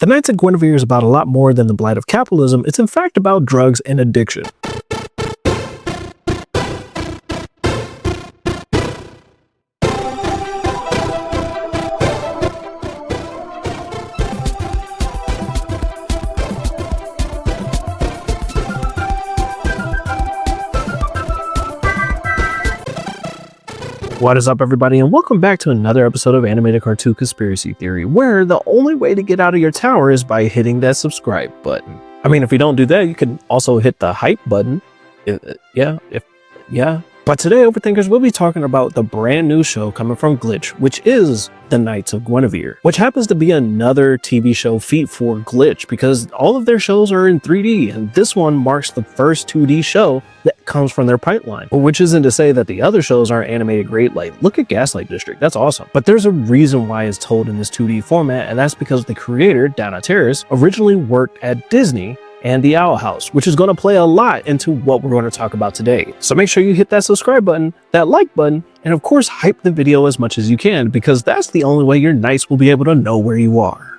The Knights of Guinevere is about a lot more than the blight of capitalism. It's in fact about drugs and addiction. What is up, everybody, and welcome back to another episode of Animated Cartoon Conspiracy Theory, where the only way to get out of your tower is by hitting that subscribe button. I mean, if you don't do that, you can also hit the hype button. But today, Overthinkers will be talking about the brand new show coming from Glitch, which is the Knights of Guinevere, which happens to be another TV show feat for Glitch because all of their shows are in 3D, and this one marks the first 2D show that comes from their pipeline. Which isn't to say that the other shows aren't animated great, like look at Gaslight District, that's awesome. But there's a reason why it's told in this 2D format, and that's because the creator, Teyjaun, originally worked at Disney and the Owl House, which is going to play a lot into what we're going to talk about today. So make sure you hit that subscribe button, that like button, and of course hype the video as much as you can, because that's the only way your Knights will be able to know where you are.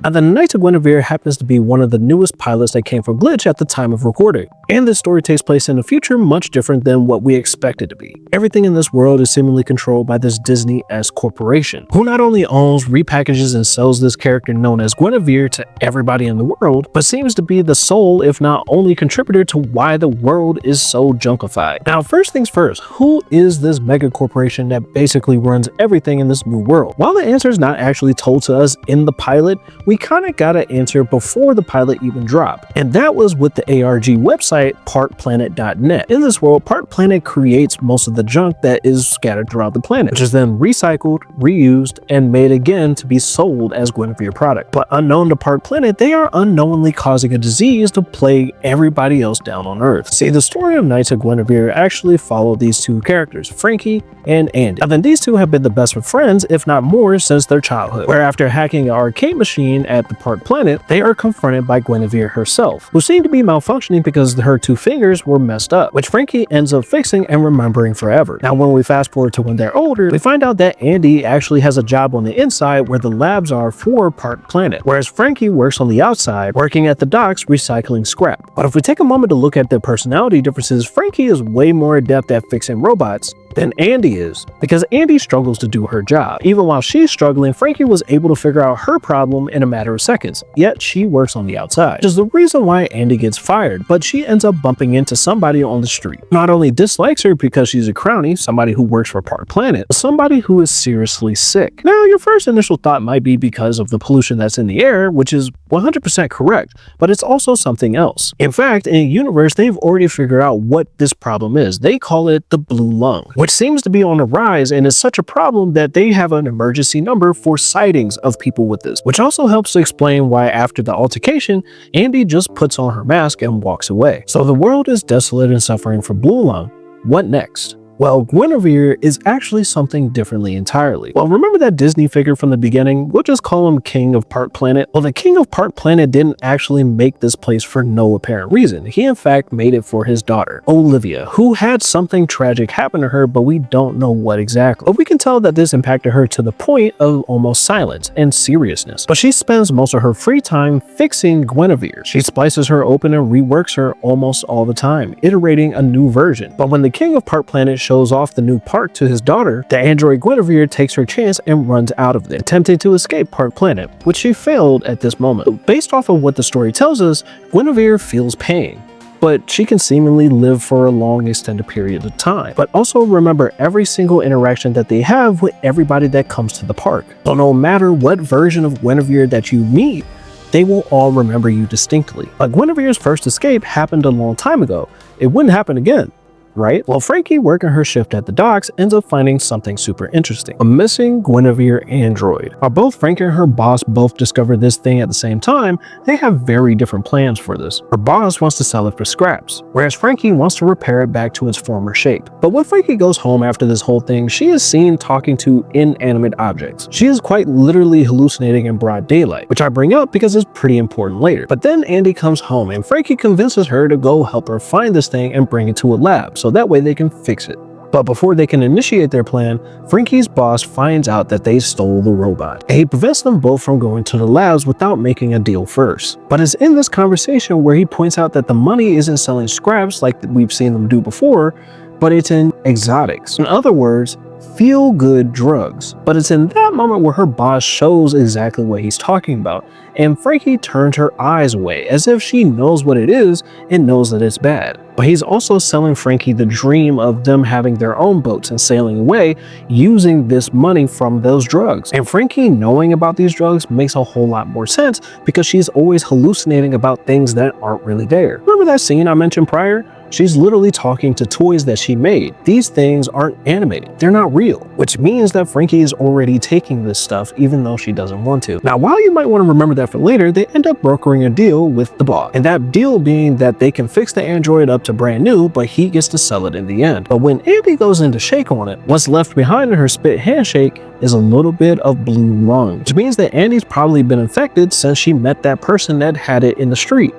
Now, the Knights of Guinevere happens to be one of the newest pilots that came from Glitch at the time of recording, and this story takes place in a future much different than what we expect it to be. Everything in this world is seemingly controlled by this Disney-esque corporation, who not only owns, repackages, and sells this character known as Guinevere to everybody in the world, but seems to be the sole, if not only, contributor to why the world is so junkified. Now, first things first, who is this mega corporation that basically runs everything in this new world? While the answer is not actually told to us in the pilot, we kind of got an answer before the pilot even dropped, and that was with the ARG website partplanet.net. In this world, Part Planet creates most of the junk that is scattered throughout the planet, which is then recycled, reused, and made again to be sold as Guinevere product. But unknown to Part Planet, they are unknowingly causing a disease to plague everybody else down on Earth. See, the story of Knights of Guinevere actually followed these two characters, Frankie and Andy. Now then, these two have been the best of friends, if not more, since their childhood, where after hacking an arcade machine at the Part Planet, they are confronted by Guinevere herself, who seemed to be malfunctioning because her two fingers were messed up, which Frankie ends up fixing and remembering forever. Now, when we fast forward to when they're older, we find out that Andy actually has a job on the inside where the labs are for Part Planet, whereas Frankie works on the outside, working at the docks recycling scrap. But if we take a moment to look at the personality differences, Frankie is way more adept at fixing robots than Andy is, because Andy struggles to do her job. Even while she's struggling, Frankie was able to figure out her problem in a matter of seconds, yet she works on the outside, which is the reason why Andy gets fired, but she ends up bumping into somebody on the street. Not only dislikes her because she's a crony, somebody who works for Part Planet, but somebody who is seriously sick. Now, your first initial thought might be because of the pollution that's in the air, which is 100% correct, but it's also something else. In fact, in the universe, they've already figured out what this problem is. They call it the blue lung, which seems to be on the rise and is such a problem that they have an emergency number for sightings of people with this, which also helps to explain why after the altercation, Andy just puts on her mask and walks away. So the world is desolate and suffering from blue lung. What next? Well, Guinevere is actually something differently entirely. Well, remember that Disney figure from the beginning? We'll just call him King of Part Planet. Well, the King of Part Planet didn't actually make this place for no apparent reason. He in fact made it for his daughter, Olivia, who had something tragic happen to her, but we don't know what exactly. But we can tell that this impacted her to the point of almost silence and seriousness. But she spends most of her free time fixing Guinevere. She splices her open and reworks her almost all the time, iterating a new version. But when the King of Part Planet shows off the new part to his daughter, the android Guinevere takes her chance and runs out of there, attempting to escape Part Planet, which she failed at this moment. Based off of what the story tells us, Guinevere feels pain, but she can seemingly live for a long extended period of time. But also remember every single interaction that they have with everybody that comes to the park. So no matter what version of Guinevere that you meet, they will all remember you distinctly. But Guinevere's first escape happened a long time ago. It wouldn't happen again, right? Well, Frankie, working her shift at the docks, ends up finding something super interesting: a missing Guinevere android. While both Frankie and her boss both discover this thing at the same time, they have very different plans for this. Her boss wants to sell it for scraps, whereas Frankie wants to repair it back to its former shape. But when Frankie goes home after this whole thing, she is seen talking to inanimate objects. She is quite literally hallucinating in broad daylight, which I bring up because it's pretty important later. But then Andy comes home and Frankie convinces her to go help her find this thing and bring it to a lab, so that way they can fix it. But before they can initiate their plan, Frankie's boss finds out that they stole the robot, and he prevents them both from going to the labs without making a deal first. But it's in this conversation where he points out that the money isn't selling scraps like we've seen them do before, but it's in exotics. In other words, feel-good drugs. But it's in that moment where her boss shows exactly what he's talking about, and Frankie turns her eyes away as if she knows what it is and knows that it's bad. But he's also selling Frankie the dream of them having their own boats and sailing away using this money from those drugs. And Frankie knowing about these drugs makes a whole lot more sense because she's always hallucinating about things that aren't really there. Remember that scene I mentioned prior? She's literally talking to toys that she made. These things aren't animated. They're not real, which means that Frankie is already taking this stuff even though she doesn't want to. Now, while you might want to remember that for later, they end up brokering a deal with the boss. And that deal being that they can fix the android up to brand new, but he gets to sell it in the end. But when Andy goes in to shake on it, what's left behind in her spit handshake is a little bit of blue lung, which means that Andy's probably been infected since she met that person that had it in the street.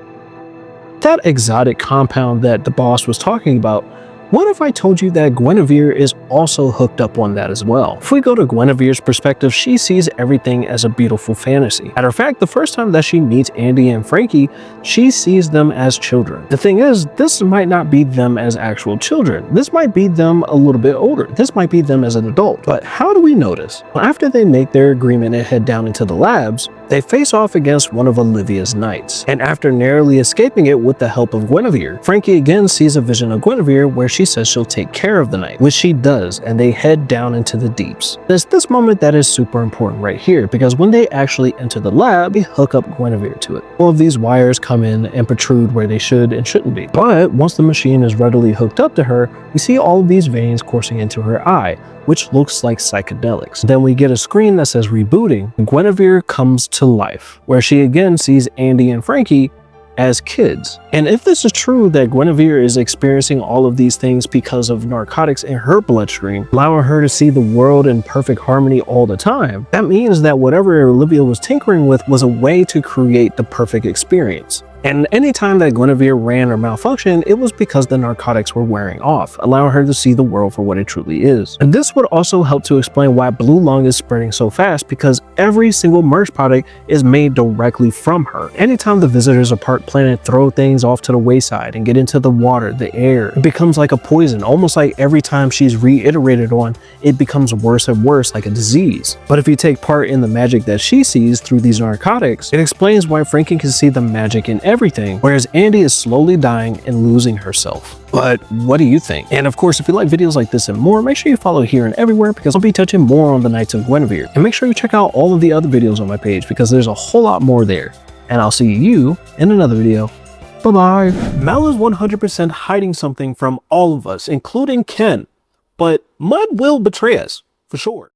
That exotic compound that the boss was talking about, what if I told you that Guinevere is also hooked up on that as well? If we go to Guinevere's perspective, she sees everything as a beautiful fantasy. Matter of fact, the first time that she meets Andy and Frankie, she sees them as children. The thing is, this might not be them as actual children. This might be them a little bit older. This might be them as an adult. But how do we notice? Well, after they make their agreement and head down into the labs, they face off against one of Olivia's knights. And after narrowly escaping it with the help of Guinevere, Frankie again sees a vision of Guinevere where she says she'll take care of the knight, which she does, and they head down into the deeps. There's this moment that is super important right here, because when they actually enter the lab, they hook up Guinevere to it. All of these wires come in and protrude where they should and shouldn't be. But once the machine is readily hooked up to her, we see all of these veins coursing into her eye, which looks like psychedelics. Then we get a screen that says rebooting, and Guinevere comes to life, where she again sees Andy and Frankie as kids. And if this is true that Guinevere is experiencing all of these things because of narcotics in her bloodstream, allowing her to see the world in perfect harmony all the time, that means that whatever Olivia was tinkering with was a way to create the perfect experience. And anytime that Guinevere ran or malfunctioned, it was because the narcotics were wearing off, allowing her to see the world for what it truly is. And this would also help to explain why Blue Lung is spreading so fast, because every single merch product is made directly from her. Anytime the visitors of Park Planet throw things off to the wayside and get into the water, the air, it becomes like a poison, almost like every time she's reiterated on, it becomes worse and worse, like a disease. But if you take part in the magic that she sees through these narcotics, it explains why Frankie can see the magic in everything, whereas Andy is slowly dying and losing herself. But what do you think? And of course, if you like videos like this and more, make sure you follow here and everywhere, because I'll be touching more on the Knights of Guinevere. And make sure you check out all of the other videos on my page, because there's a whole lot more there. And I'll see you in another video. Bye-bye. Mal is 100% hiding something from all of us, including Ken. But Mud will betray us, for sure.